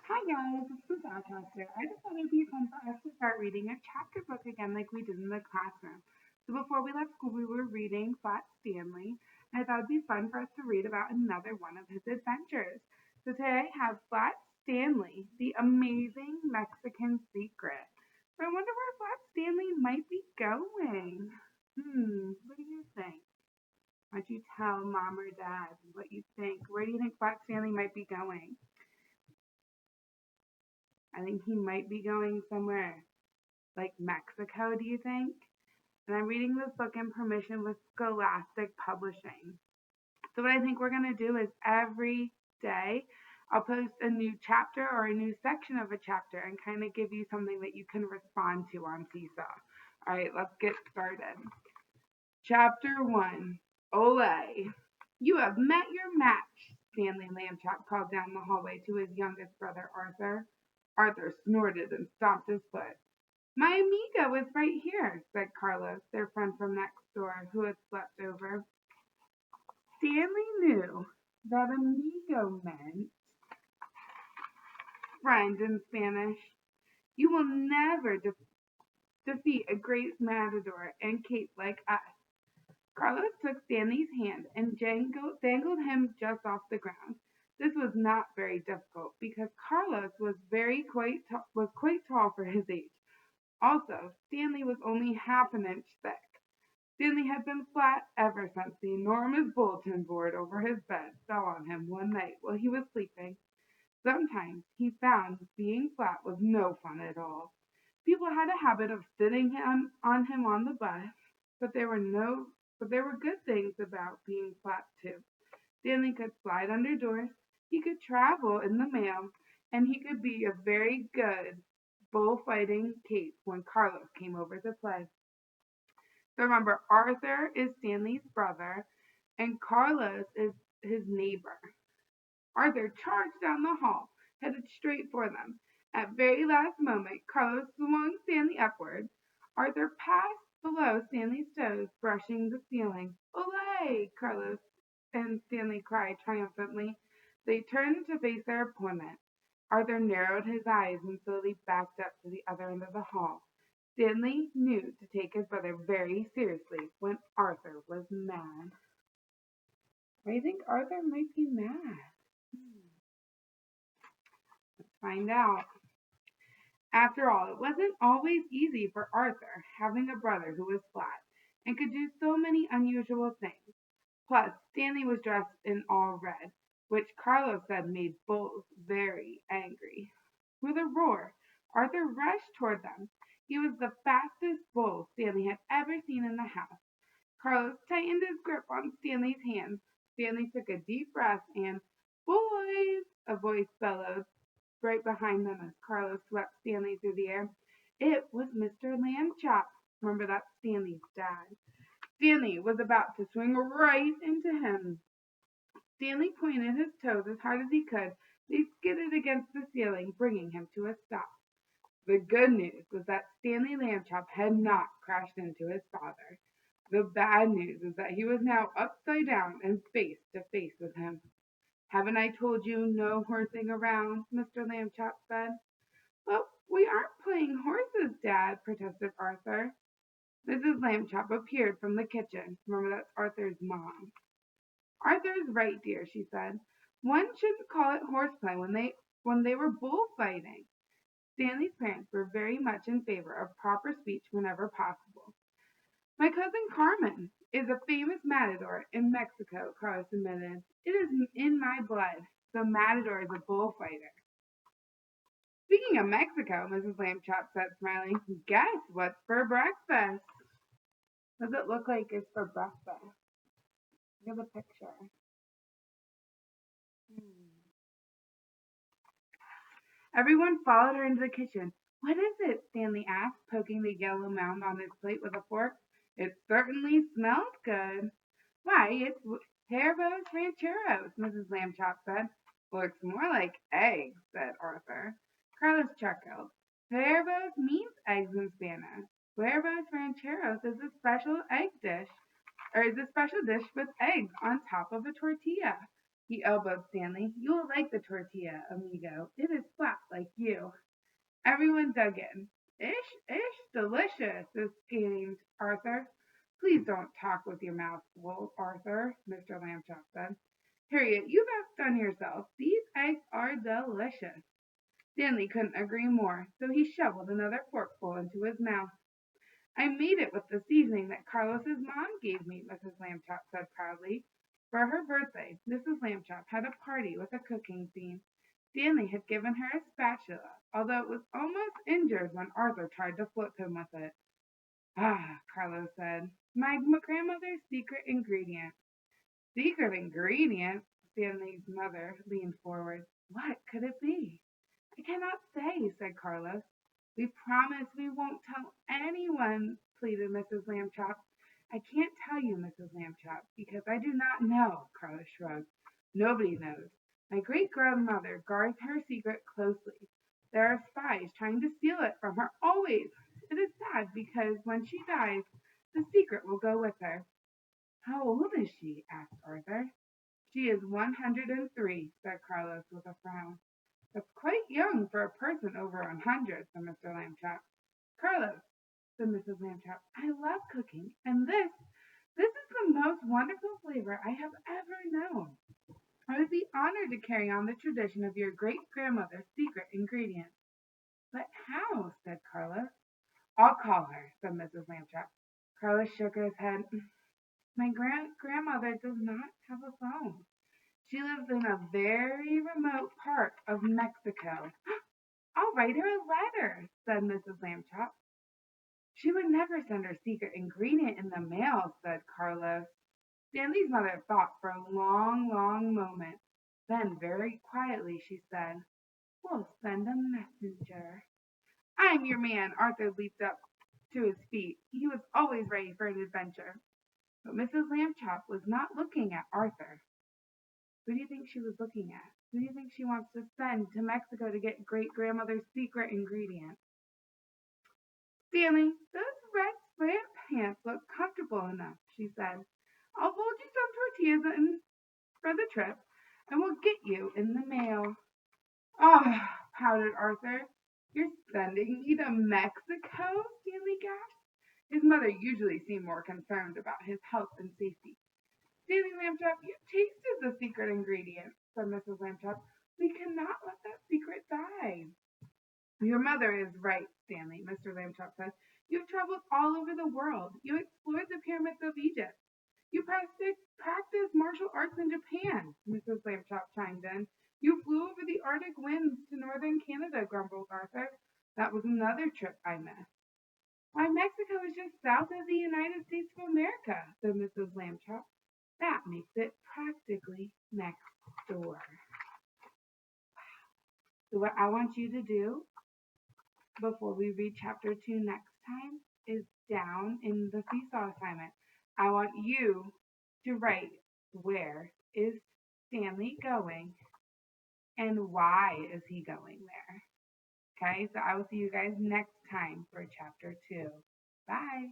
Hi guys, it's the Podcaster. I just thought it'd be fun for us to start reading a chapter book again like we did in the classroom. So before we left school, we were reading Flat Stanley, and I thought it'd be fun for us to read about another one of his adventures. So today I have Flat Stanley, the amazing Mexican secret. So I wonder where Flat Stanley might be going. What do you think? Why don't you tell mom or dad what you think? Where do you think Flat Stanley might be going? I think he might be going somewhere like Mexico, do you think? And I'm reading this book in permission with Scholastic Publishing. So, what I think we're going to do is every day I'll post a new chapter or a new section of a chapter and kind of give you something that you can respond to on Seesaw. All right, let's get started. Chapter 1 Olay. You have met your match, Stanley Lambchop called down the hallway to his youngest brother, Arthur. Arthur snorted and stomped his foot. My amigo is right here, said Carlos, their friend from next door, who had slept over. Stanley knew that amigo meant friend in Spanish. You will never defeat a great matador and cape like us. Carlos took Stanley's hand and dangled him just off the ground. This was not very difficult because Carlos was quite tall for his age. Also, Stanley was only half an inch thick. Stanley had been flat ever since the enormous bulletin board over his bed fell on him one night while he was sleeping. Sometimes he found being flat was no fun at all. People had a habit of sitting on him on the bus, but there were good things about being flat too. Stanley could slide under doors, he could travel in the mail, and he could be a very good bullfighting cape when Carlos came over to play. So remember, Arthur is Stanley's brother, and Carlos is his neighbor. Arthur charged down the hall, headed straight for them. At very last moment, Carlos swung Stanley upward. Arthur passed below Stanley's toes, brushing the ceiling. Olay! Carlos and Stanley cried triumphantly. They turned to face their opponent. Arthur narrowed his eyes and slowly backed up to the other end of the hall. Stanley knew to take his brother very seriously when Arthur was mad. Why do you think Arthur might be mad? Let's find out. After all, it wasn't always easy for Arthur having a brother who was flat and could do so many unusual things. Plus, Stanley was dressed in all red, which Carlos said made bulls very angry. With a roar, Arthur rushed toward them. He was the fastest bull Stanley had ever seen in the house. Carlos tightened his grip on Stanley's hand. Stanley took a deep breath and, boys, a voice bellowed right behind them as Carlos swept Stanley through the air. It was Mr. Lambchop. Remember, that's Stanley's dad. Stanley was about to swing right into him. Stanley pointed his toes as hard as he could. They skidded against the ceiling, bringing him to a stop. The good news was that Stanley Lambchop had not crashed into his father. The bad news is that he was now upside down and face to face with him. Haven't I told you no horsing around? Mr. Lambchop said. But we aren't playing horses, Dad, protested Arthur. Mrs. Lambchop appeared from the kitchen. Remember, that's Arthur's mom. Arthur's right, dear, she said. One shouldn't call it horseplay when they were bullfighting. Stanley's parents were very much in favor of proper speech whenever possible. My cousin Carmen is a famous matador in Mexico, Carlos admitted. It is in my blood. The matador is a bullfighter. Speaking of Mexico, Mrs. Lambchop said, smiling, guess what's for breakfast? What does it look like it's for breakfast? Look at the picture. Everyone followed her into the kitchen. What is it? Stanley asked, poking the yellow mound on his plate with a fork. It certainly smelled good. Why, it's Herbo's Rancheros, Mrs. Lambchop said. Looks more like eggs, said Arthur. Carlos chuckled. Herbo's means eggs in Spanish. Huevos Rancheros is a special dish with eggs on top of a tortilla. He elbowed Stanley. You will like the tortilla, amigo. It is flat like you. Everyone dug in. Ish, ish, delicious, exclaimed Arthur. Please don't talk with your mouth full, Arthur, Mr. Lambchop said. Harriet, you've outdone yourself. These eggs are delicious. Stanley couldn't agree more, so he shoveled another forkful into his mouth. I made it with the seasoning that Carlos's mom gave me, Mrs. Lambchop said proudly. For her birthday, Mrs. Lambchop had a party with a cooking theme. Stanley had given her a spatula, although it was almost injured when Arthur tried to flip him with it. Ah, Carlos said, my grandmother's secret ingredient. Secret ingredient? Stanley's mother leaned forward. What could it be? I cannot say, said Carlos. We promise we won't tell anyone, pleaded Mrs. Lambchop. I can't tell you, Mrs. Lambchop, because I do not know, Carlos shrugged. Nobody knows. My great-grandmother guards her secret closely. There are spies trying to steal it from her always. It is sad because when she dies, the secret will go with her. How old is she? Asked Arthur. She is 103, said Carlos with a frown. That's quite young for a person over 100, said Mr. Lambchop. Carlos, said Mrs. Lambchop, I love cooking, and this is the most wonderful flavor I have ever known. I would be honored to carry on the tradition of your great-grandmother's secret ingredient. But how? Said Carlos. I'll call her, said Mrs. Lambchop. Carlos shook his head. My grandmother does not have a phone. She lives in a very remote part of Mexico. I'll write her a letter, said Mrs. Lambchop. She would never send her secret ingredient in the mail, said Carlos. Stanley's mother thought for a long, long moment. Then, very quietly, she said, We'll send a messenger. I'm your man. Arthur leaped up to his feet. He was always ready for an adventure. But Mrs. Lambchop was not looking at Arthur. Who do you think she was looking at? Who do you think she wants to send to Mexico to get great-grandmother's secret ingredient? Stanley, those red slant pants look comfortable enough, she said. I'll hold you some tortillas in for the trip, and we'll get you in the mail. Ah, pouted Arthur. You're sending me to Mexico? Stanley gasped. His mother usually seemed more concerned about his health and safety. Stanley Lambchop, you tasted the secret ingredient, said Mrs. Lambchop. We cannot let that secret die. Your mother is right, Stanley, Mr. Lambchop said. You've traveled all over the world. You explored the pyramids of Egypt. You practiced martial arts in Japan, Mrs. Lambchop chimed in. You flew over the Arctic winds to northern Canada, grumbled Arthur. That was another trip I missed. Why, Mexico is just south of the United States of America, said Mrs. Lambchop. That makes it practically next door. So what I want you to do before we read chapter 2 next time is down in the seesaw assignment. I want you to write where is Stanley going and why is he going there. Okay, so I will see you guys next time for chapter 2. Bye.